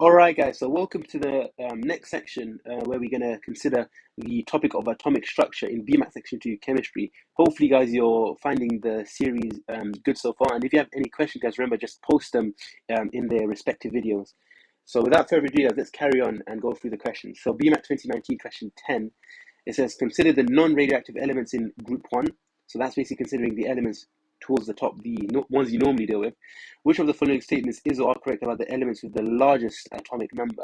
All right, guys, so welcome to the next section where we're going to consider the topic of atomic structure in BMAT Section 2 Chemistry. Hopefully, guys, you're finding the series good so far. And if you have any questions, guys, remember, just post them in their respective videos. So without further ado, guys, let's carry on and go through the questions. So BMAT 2019, question 10, it says, consider the non-radioactive elements in group 1. So that's basically considering the elements towards the top, the ones you normally deal with. Which of the following statements is or are correct about the elements with the largest atomic number?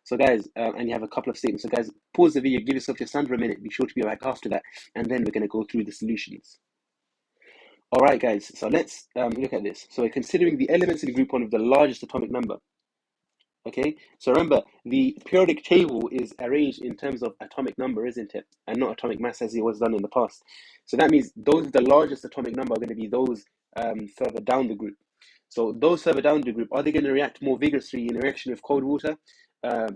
So guys, and you have a couple of statements. So guys, pause the video, give yourself just under a minute, be sure to be back after that, and then we're going to go through the solutions. All right, guys, so let's look at this. So we're considering the elements in group 1 with the largest atomic number. Okay, so remember, the periodic table is arranged in terms of atomic number, isn't it? And not atomic mass as it was done in the past. So that means those with the largest atomic number are going to be those further down the group. So those further down the group, are they going to react more vigorously in a reaction with cold water?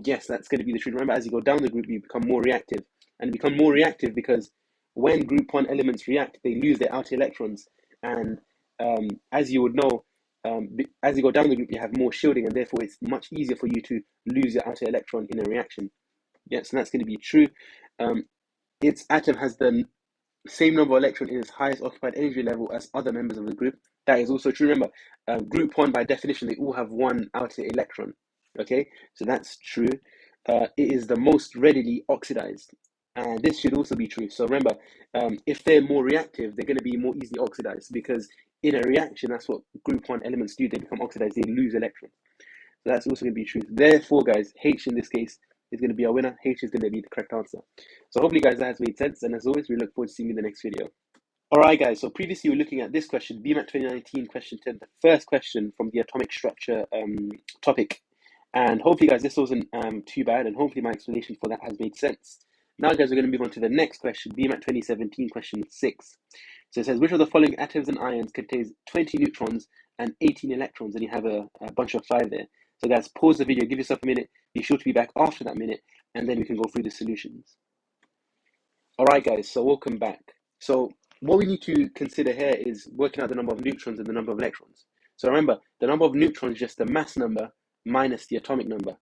Yes, that's going to be the truth. Remember, as you go down the group, you become more reactive. And become more reactive because when group 1 elements react, they lose their outer electrons. And as you would know, as you go down the group, you have more shielding, and therefore it's much easier for you to lose your outer electron in a reaction. Yes, and that's going to be true. Its atom has the same number of electrons in its highest occupied energy level as other members of the group. That is also true. Remember, group 1, by definition, they all have one outer electron. Okay, so that's true. It is the most readily oxidized. And this should also be true. So remember, if they're more reactive, they're going to be more easily oxidized because in a reaction, that's what group 1 elements do. They become oxidized, they lose electrons. So that's also going to be true. Therefore, guys, H in this case is going to be our winner. H is going to be the correct answer. So hopefully, guys, that has made sense. And as always, we look forward to seeing you in the next video. All right, guys, so previously we were looking at this question, BMAT 2019, question 10, the first question from the atomic structure topic. And hopefully, guys, this wasn't too bad, and hopefully my explanation for that has made sense. Now, guys, we're going to move on to the next question, BMAT 2017, question 6. So it says, which of the following atoms and ions contains 20 neutrons and 18 electrons? And you have a bunch of 5 there. So, guys, pause the video, give yourself a minute, be sure to be back after that minute, and then we can go through the solutions. All right, guys, so welcome back. So what we need to consider here is working out the number of neutrons and the number of electrons. So remember, the number of neutrons is just the mass number minus the atomic number.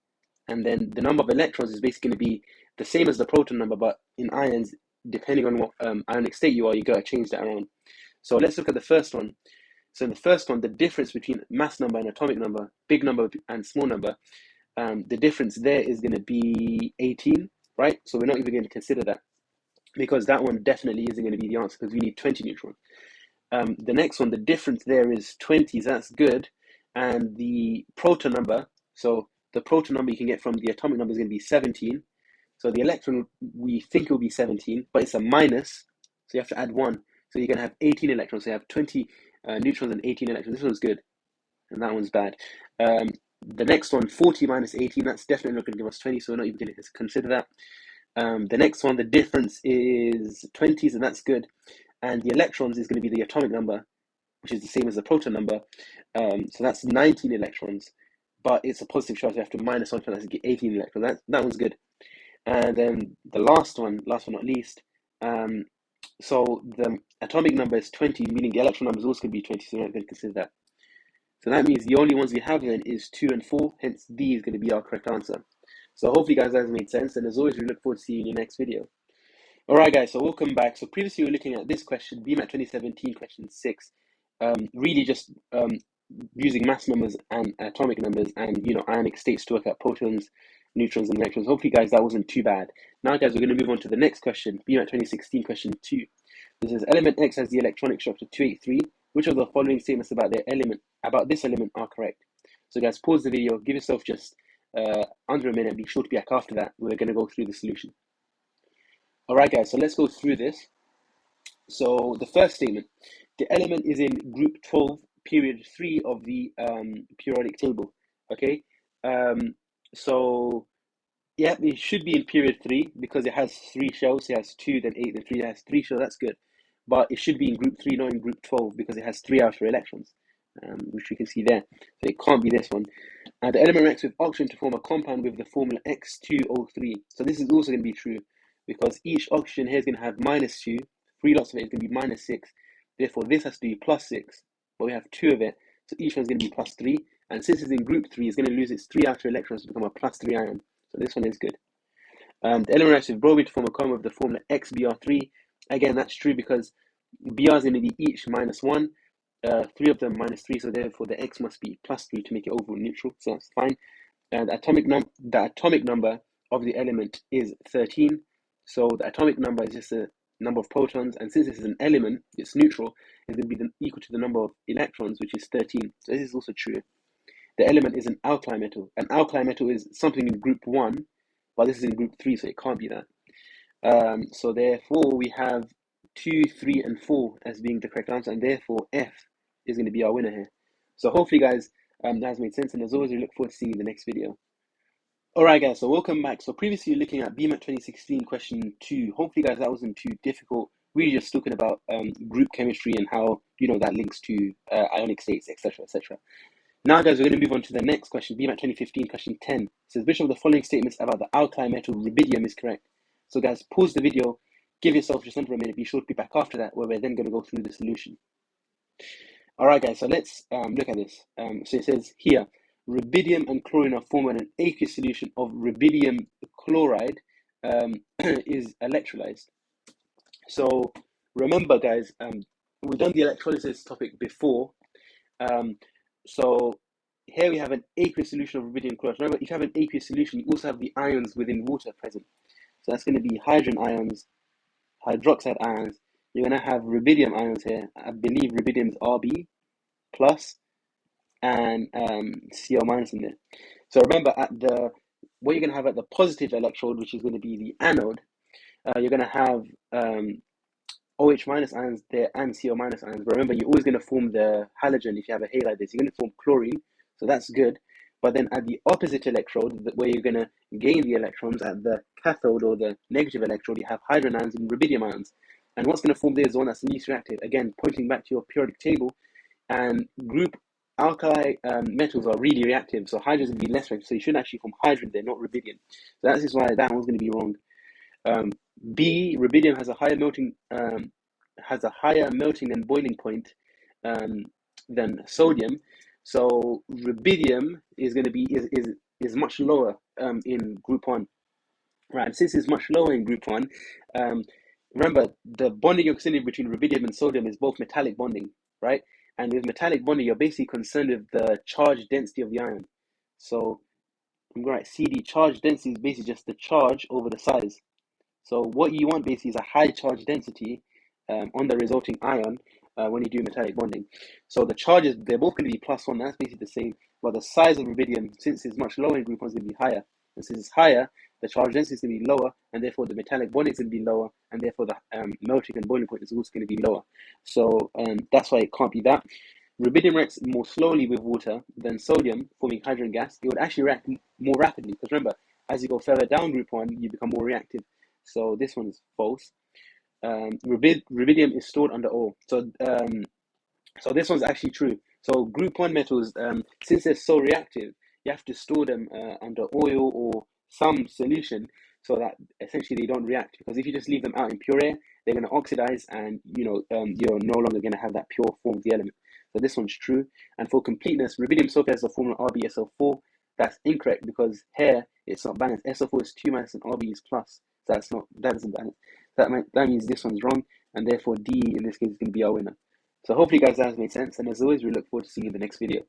And then the number of electrons is basically going to be the same as the proton number, but in ions, depending on what ionic state you are, you got to change that around. So let's look at the first one. So in the first one, the difference between mass number and atomic number, big number and small number, the difference there is going to be 18, right? So we're not even going to consider that, because that one definitely isn't going to be the answer because we need 20 neutrons. The next one, the difference there is 20, so that's good. And the proton number, so the proton number you can get from the atomic number is going to be 17. So the electron, we think it will be 17, but it's a minus, so you have to add 1. So you're going to have 18 electrons, so you have 20 neutrons and 18 electrons. This one's good, and that one's bad. The next one, 40 minus 18, that's definitely not going to give us 20, so we're not even going to consider that. The next one, the difference is 20s, and that's good. And the electrons is going to be the atomic number, which is the same as the proton number. So that's 19 electrons, but it's a positive charge. So you have to minus 1 for that to get 18 electrons. That one's good. And then the last one not least, so the atomic number is 20, meaning the electron number is also going to be 20, so we're not going to consider that. So that means the only ones we have then is 2 and 4, hence D is going to be our correct answer. So hopefully, guys, that has made sense, and as always, we look forward to seeing you in your next video. All right, guys, so welcome back. So previously we were looking at this question, BMAT 2017, question 6, really just using mass numbers and atomic numbers and, ionic states to work out protons, neutrons, and electrons. Hopefully, guys, that wasn't too bad. Now, guys, we're going to move on to the next question, BMAT 2016, question 2. This is element X has the electronic structure 283. Which of the following statements about this element are correct? So, guys, pause the video, give yourself just under a minute, be sure to be back after that. We're going to go through the solution. All right, guys, so let's go through this. So the first statement, the element is in group 12, period 3 of the periodic table. Okay, so yeah, it should be in period 3 because it has 3 shells. It has 2, then 8, then 3. It has 3 shells. That's good, but it should be in group 3, not in group 12, because it has 3 outer electrons, which we can see there. So it can't be this one. The element reacts with oxygen to form a compound with the formula X2O3. So this is also going to be true, because each oxygen here is going to have -2, 3 lots of it is going to be -6. Therefore, this has to be +6, but we have 2 of it, so each one's going to be +3, And since it's in group 3, it's going to lose its 3 outer electrons to become a +3 ion. So this one is good. The element reacts with bromine to form a carbon with the formula XBr3. Again, that's true because Br is going to be each -1, 3 of them -3, so therefore the X must be +3 to make it overall neutral, so that's fine. And the atomic number of the element is 13, so the atomic number is just the number of protons, and since this is an element, it's neutral, it's going to be equal to the number of electrons, which is 13, so this is also true. The element is an alkali metal. An alkali metal is something in group 1, but this is in group 3, so it can't be that. So therefore, we have 2, 3, and 4 as being the correct answer, and therefore F is going to be our winner here. So hopefully, guys, that has made sense, and as always, we look forward to seeing you in the next video. Alright, guys, so welcome back. So previously, looking at BMAT 2016 question 2. Hopefully, guys, that wasn't too difficult. We're just talking about group chemistry and how, that links to ionic states, etc., etc. Now, guys, we're going to move on to the next question, BMAT 2015, question 10. It says, which of the following statements about the alkali metal rubidium is correct? So, guys, pause the video, give yourself just under a minute, be sure to be back after that, where we're then going to go through the solution. All right, guys, so let's look at this. So it says here, rubidium and chlorine are formed when an aqueous solution of rubidium chloride is electrolyzed. So remember, guys, we've done the electrolysis topic before. So here we have an aqueous solution of rubidium chloride. Remember, if you have an aqueous solution, you also have the ions within water present. So that's going to be hydrogen ions, hydroxide ions. You're going to have rubidium ions here. I believe rubidium is Rb plus and Cl minus in there. So remember, what you're going to have at the positive electrode, which is going to be the anode, you're going to have OH minus ions there and CO minus ions. But remember, you're always going to form the halogen if you have a halide this. You're going to form chlorine, so that's good. But then at the opposite electrode, where you're going to gain the electrons, at the cathode or the negative electrode, you have hydrogen ions and rubidium ions. And what's going to form there is the one that's least reactive. Again, pointing back to your periodic table, and group alkali metals are really reactive, so hydrogen is going to be less reactive. So you should actually form hydrogen there, not rubidium. So that is why that one's going to be wrong. B, rubidium has a higher melting and boiling point than sodium. So rubidium is going to be is much lower in group 1, right? And since it's much lower in group 1, remember the bonding you're considering between rubidium and sodium is both metallic bonding, right? And with metallic bonding, you're basically concerned with the charge density of the ion. So I'm going to write CD. Charge density is basically just the charge over the size. So what you want basically is a high charge density on the resulting ion when you do metallic bonding. So the charges, they're both going to be +1. That's basically the same. But the size of rubidium, since it's much lower in group 1, is going to be higher. And since it's higher, the charge density is going to be lower, and therefore the metallic bonding is going to be lower, and therefore the melting and boiling point is also going to be lower. So that's why it can't be that. Rubidium reacts more slowly with water than sodium, forming hydrogen gas. It would actually react more rapidly, because remember, as you go further down group 1, you become more reactive. So this one is false. Rubidium is stored under ore. So this one's actually true. So group 1 metals, since they're so reactive, you have to store them under oil or some solution so that essentially they don't react. Because if you just leave them out in pure air, they're going to oxidize, and you're no longer going to have that pure form of the element. So this one's true. And for completeness, rubidium sulfate has the formula RbSO4. That's incorrect because here it's not balanced. SO4 is 2 minus and Rb is plus. So that isn't balanced. That means this one's wrong, and therefore D in this case is going to be our winner. So hopefully, guys, that has made sense. And as always, we look forward to seeing you in the next video.